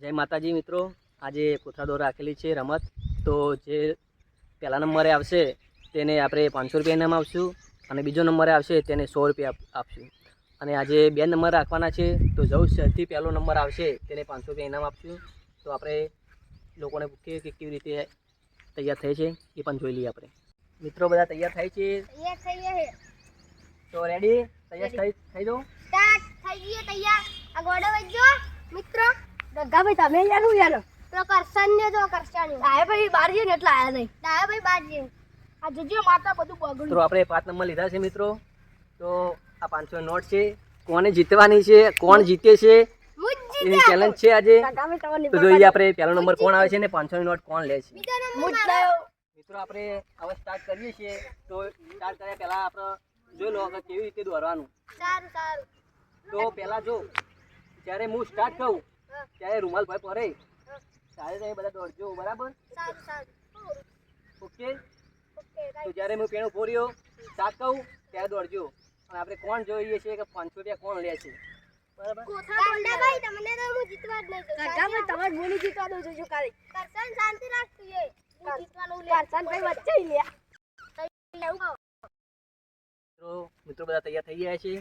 જય માતાજી મિત્રો, આજે કોથળા દોર રાખેલી છે રમત. તો જે પહેલા નંબરે આવશે તેને આપણે 500 રૂપિયા ઇનામ આપશું અને બીજો નંબરે આવશે તેને 100 રૂપિયા આપશું. અને આજે 2 નંબર રાખવાના છે, તો સૌથી પહેલો નંબર આવશે તેને 500 રૂપિયા ઇનામ આપશું. તો આપણે લોકોને પૂછીએ કે કેવી રીતે તૈયાર થાય છે એ પણ જોઈ લઈએ. આપણે મિત્રો બધા તૈયાર થાય છે? તો રેડી? તૈયાર થઈ દો. સ્ટાર્ટ થઈ ગઈ તૈયાર. આ ગોડો વજો મિત્રો. ગગા ભાઈ તમે યાનું યાનો તો કરશન ને જો કરશન ડાય ભાઈ બાર જે ને એટલે આયા નહીં. ડાય ભાઈ બાર જે આ જોજો માતા બધું બગડ્યું. તો આપણે 5 નંબર લીધા છે મિત્રો. તો આ 500 નોટ છે. કોને જીતવાની છે, કોણ જીતે છે એની ચેલેન્જ છે આજે. તો જોઈએ આપણે પહેલો નંબર કોણ આવે છે ને 500 ની નોટ કોણ લે છે. મિત્રો આપણે હવે સ્ટાર્ટ કરીએ છીએ. તો સ્ટાર્ટ કર્યા પહેલા આપણે જોઈ લો કે કેવી રીતે દોરવાનું. સારું સારું. તો પહેલા જો જ્યારે હું સ્ટાર્ટ કરું ત્યારે રૂમાલ ભાઈ પરે ત્યારે તમે બધા દોડજો, બરાબર? સારું સારું. ઓકે. તો જ્યારે હું પેણું ફોર્યો સ્ટાર્ટ કહું ત્યારે દોડજો. અને આપણે કોણ જોઈએ છે કે 500 રૂપિયા કોણ લે છે, બરાબર? કાંડા ભાઈ તમને તો હું જીતવા જ નહીં દઉં. કાકા ભાઈ તમારે બોલી જીતવા દઉં છું ખાલી. કરશન શાંતિ રાખતું એ જીતવાનું લે. કરશન ભાઈ વચ્ચે લે. મિત્રો બધા તૈયાર થઈ ગયા છે.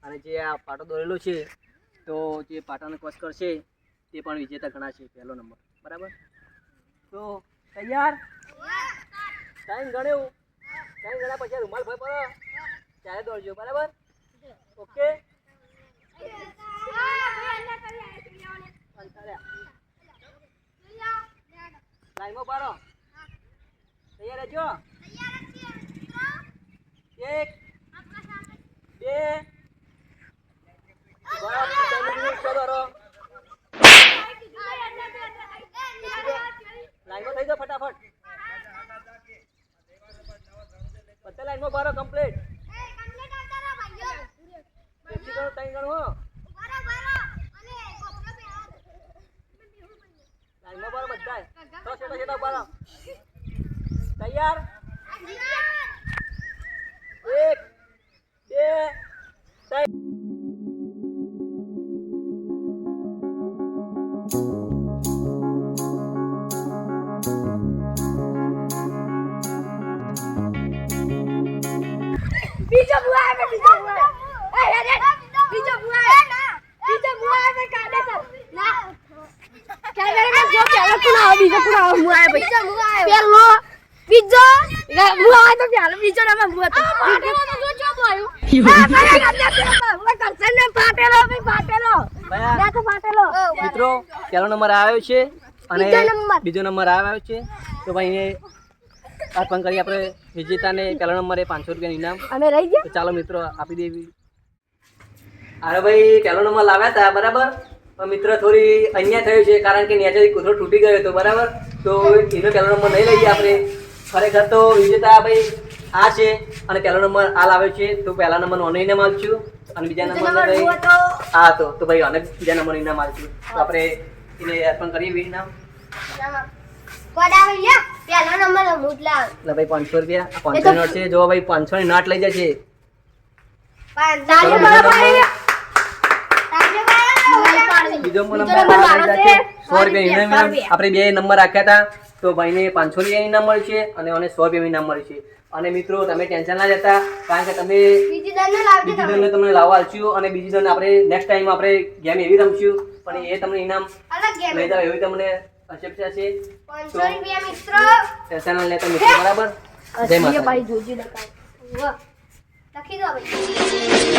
અને જે આ પાટો દોરેલો છે તો જે પાટાને ક્રોસ કરશે તે પણ વિજેતા ગણાશે, પહેલો નંબર, બરાબર? તો તૈયાર? ટાઈમ ગણ્યું. ટાઈમ ગણ્યા પછી રૂમાલ ભાઈ પર ત્યારે દોડજો, બરાબર? ઓકે. લાઈનમાં પાડો. તૈયાર રહેજો. 1 2 લાઈનમાં થઈ જાઓ ફટાફટ. બધા લાઈનમાં બારો કમ્પ્લીટ. કેટલી ગણો? 3 ગણો. લાઈનમાં બારો બધાય. તો છેટા બારો. તૈયાર? 1 2 3. બીજો બુઆ આવે. બીજો બુઆ આવે કાઢે સર ના કાઢે ને જો પેલો કોણ આવે બીજો કોણ આવે બુઆ આવે. બીજો બુઆ આવે પેલો બીજો બુઆ આવે તો પેલો બીજો નામ બુઆ તો પાટેલો તો જો ચો આવ્યો. કરશન ને પાટેલો ભાઈ પાટેલો ના તો પાટેલો. મિત્રો પહેલો નંબર આવ્યો છે અને બીજો નંબર આવ્યો છે. તો ભાઈ એને અર્પણ કરી આપણે વિજેતાને પહેલો નંબરે 500 રૂપિયા ઇનામ. અમે રહી ગયા. તો ચાલો મિત્રો આપી દેવી. અરે ભાઈ પહેલો નંબર લાવ્યા હતા, બરાબર? પણ મિત્ર થોડી અન્યાય થયો છે કારણ કે નેચેથી કૂતરો તૂટી ગયો હતો, બરાબર? તો એનો પહેલો નંબર નહીં લઈએ આપણે. ખરેખર તો વિજેતા ભાઈ આ છે અને પહેલો નંબર આ લાવ્યો છે. તો પહેલા નંબરનો આને ઇનામ આપશું અને બીજા નંબર ભાઈ આ હતો. તો ભાઈ આને બીજા નંબરનો ઇનામ આપશું. તો આપણે એને અર્પણ કરીએ ઇનામ. કોડા લે પહેલો નંબર મુટલા એટલે ભાઈ 500 રૂપિયા 500 નોટ છે. જો ભાઈ 500 ની નોટ લઈ જશે. બીજો નંબર આપણે 2 નંબર રાખ્યા હતા. તો ભાઈને 500 રૂપિયા ઇનામ મળશે અને 100 રૂપિયા ઇનામ મળશે. અને મિત્રો તમે ટેન્શન ના લેતા કારણ કે તમે બીજી દંડ તમને લાવવા આવશું અને બીજી દંડ આપણે નેક્સ્ટ ટાઈમ આપણે ગેમ એવી રમશું પણ એ તમને ઇનામ લઈ જાવ એવી તમને અપેક્ષા છે. 500 રૂપિયા મિત્રો ટેન્શન ના લેતા મિત્રો, બરાબર? જય માતા. ભાઈ જોજી લખી દો ભાઈ.